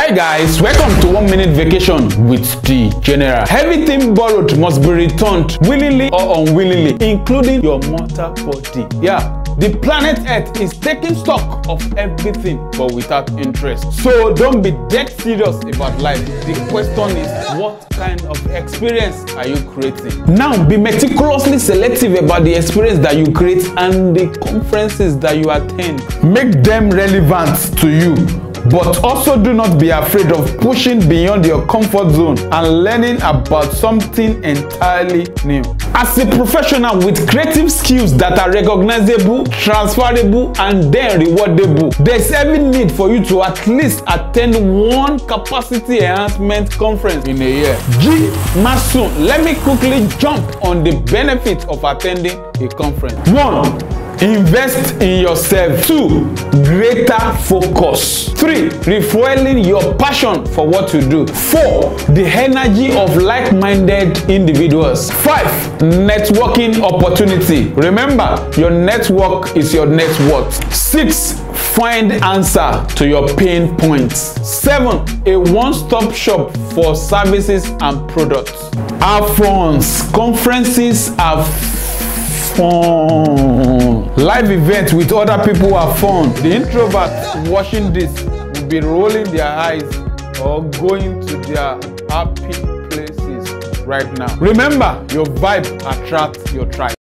Hi guys, welcome to 1 minute vacation with the general. Everything borrowed must be returned willingly or unwillingly, including your mortal body. Yeah, the planet Earth is taking stock of everything but without interest. So don't be dead serious about life. The question is, what kind of experience are you creating? Now be meticulously selective about the experience that you create and the conferences that you attend. Make them relevant to you. But also do not be afraid of pushing beyond your comfort zone and learning about something entirely new. As a professional with creative skills that are recognizable, transferable, and then rewardable, there's every need for you to at least attend one capacity enhancement conference in a year. Masoon, let me quickly jump on the benefits of attending a conference. 1. Invest in yourself. 2. Greater focus. 3. Refueling your passion for what you do. 4. The energy of like-minded individuals. 5. Networking opportunity. Remember, your network is your net worth. 6. Find answer to your pain points. 7. A one-stop shop for services and products. Have fun. Conferences are fun. Live events with other people are fun. The introverts watching this will be rolling their eyes or going to their happy places right now. Remember, your vibe attracts your tribe.